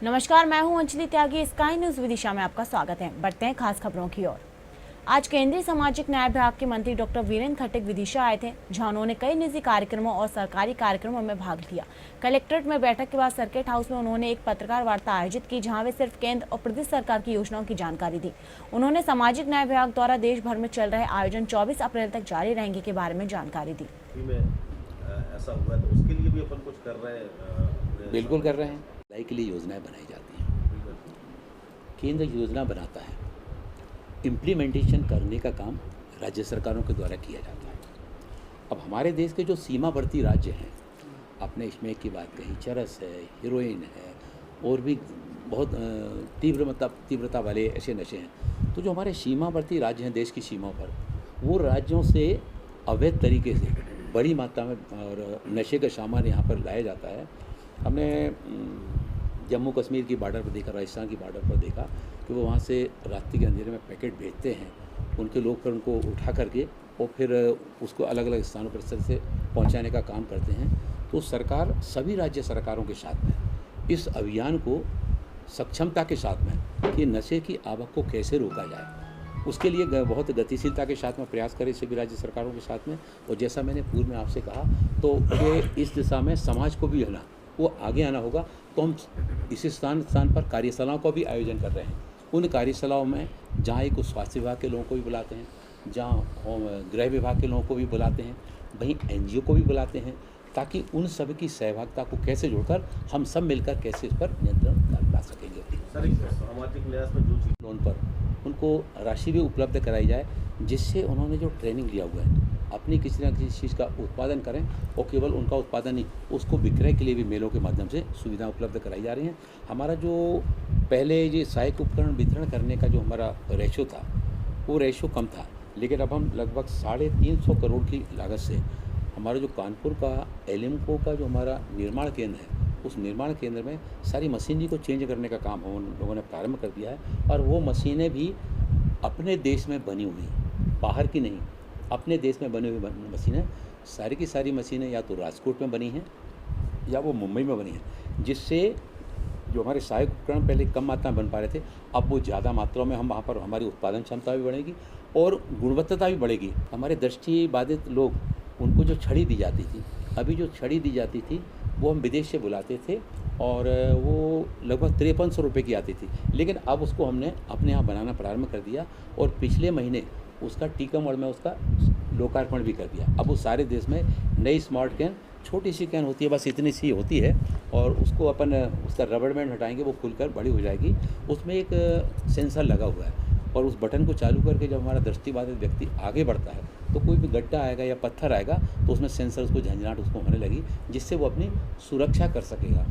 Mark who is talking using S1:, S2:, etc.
S1: नमस्कार, मैं हूं अंजलि त्यागी। स्काई न्यूज विदिशा में आपका स्वागत है। बढ़ते हैं खास खबरों की ओर। आज केंद्रीय सामाजिक न्याय विभाग के मंत्री डॉक्टर वीरेंद्र खटीक विदिशा आए थे, जहां उन्होंने कई निजी कार्यक्रमों और सरकारी कार्यक्रमों में भाग लिया। कलेक्ट्रेट में बैठक के बाद सर्किट हाउस में उन्होंने एक पत्रकार वार्ता आयोजित की, जहाँ वे सिर्फ केंद्र और प्रदेश सरकार की योजनाओं की जानकारी दी। उन्होंने सामाजिक न्याय विभाग द्वारा देश भर में चल रहे आयोजन 24 अप्रैल तक जारी रहेंगे के बारे में जानकारी दी।
S2: ऐसा हुआ है तो उसके लिए भी अपन कुछ कर रहे हैं।
S3: बिल्कुल कर रहे हैं। भलाई के लिए योजनाएं बनाई जाती हैं, केंद्र योजना बनाता है, इम्प्लीमेंटेशन करने का काम राज्य सरकारों के द्वारा किया जाता है। अब हमारे देश के जो सीमावर्ती राज्य हैं, आपने इसमें की बात कही, चरस है, हीरोइन है और भी बहुत तीव्रता वाले ऐसे नशे हैं। तो जो हमारे सीमावर्ती राज्य हैं देश की सीमाओं पर, वो राज्यों से अवैध तरीके से बड़ी मात्रा में और नशे का सामान यहाँ पर लाया जाता है। हमने जम्मू कश्मीर की बॉर्डर पर देखा, राजस्थान की बॉर्डर पर देखा कि वो वहाँ से रात्रि के अंधेरे में पैकेट भेजते हैं, उनके लोग फिर उनको उठा करके और फिर उसको अलग अलग स्थानों पर इस तरह से पहुँचाने का काम करते हैं। तो सरकार सभी राज्य सरकारों के साथ में इस अभियान को सक्षमता के साथ में कि नशे की आवक को कैसे रोका जाए, उसके लिए बहुत गतिशीलता के साथ में प्रयास करें सभी राज्य सरकारों के साथ में। और जैसा मैंने पूर्व में आपसे कहा, तो कि इस दिशा में समाज को भी है ना वो आगे आना होगा। तो हम इस स्थान पर कार्यशालाओं का भी आयोजन कर रहे हैं। उन कार्यशालाओं में जहाँ एक स्वास्थ्य विभाग के लोगों को भी बुलाते हैं, जहाँ गृह विभाग के लोगों को भी बुलाते हैं, वहीं NGO को भी बुलाते हैं, ताकि उन सब की सहभागिता को कैसे जोड़कर हम सब मिलकर कैसे इस पर नियंत्रण ला सकेंगे।
S2: सर, सामाजिक न्याय में जो चीज़
S3: लोन पर उनको राशि भी उपलब्ध कराई जाए, जिससे उन्होंने जो ट्रेनिंग लिया हुआ है अपनी किसी न किसी चीज़ का उत्पादन करें, और केवल उनका उत्पादन नहीं, उसको विक्रय के लिए भी मेलों के माध्यम से सुविधा उपलब्ध कराई जा रही हैं। हमारा जो पहले ये सहायक उपकरण वितरण करने का जो हमारा रेशो था, वो रेशो कम था, लेकिन अब हम लगभग 350 करोड़ की लागत से हमारा जो कानपुर का एलिम्को का जो हमारा निर्माण केंद्र है, उस निर्माण केंद्र में सारी मशीनरी को चेंज करने का काम हम लोगों ने प्रारंभ कर दिया है। और वो मशीनें भी अपने देश में बनी हुई, बाहर की नहीं, अपने देश में बनी हुई मशीनें, सारी की सारी मशीनें या तो राजकोट में बनी हैं या वो मुंबई में बनी हैं, जिससे जो हमारे सहायक उपकरण पहले कम मात्रा में बन पा रहे थे, अब वो ज़्यादा मात्रा में हम वहाँ पर हमारी उत्पादन क्षमता भी बढ़ेगी और गुणवत्ता भी बढ़ेगी। हमारे दृष्टिबाधित लोग, उनको जो छड़ी दी जाती थी, अभी जो छड़ी दी जाती थी वो हम विदेश से बुलाते थे और वो लगभग 5300 रुपये की आती थी, लेकिन अब उसको हमने अपने यहाँ बनाना प्रारंभ कर दिया और पिछले महीने उसका टीकमगढ़ में उसका लोकार्पण भी कर दिया। अब वो सारे देश में नई स्मार्ट कैन, छोटी सी कैन होती है, बस इतनी सी होती है, और उसको अपन उसका रबर बैंड हटाएंगे, वो खुलकर बड़ी हो जाएगी। उसमें एक सेंसर लगा हुआ है और उस बटन को चालू करके जब हमारा दृष्टिबाधित व्यक्ति आगे बढ़ता है तो कोई भी गड्ढा आएगा या पत्थर आएगा तो उसमें सेंसर उसको झंझनाहट उसको होने लगी, जिससे वो अपनी सुरक्षा कर सकेगा।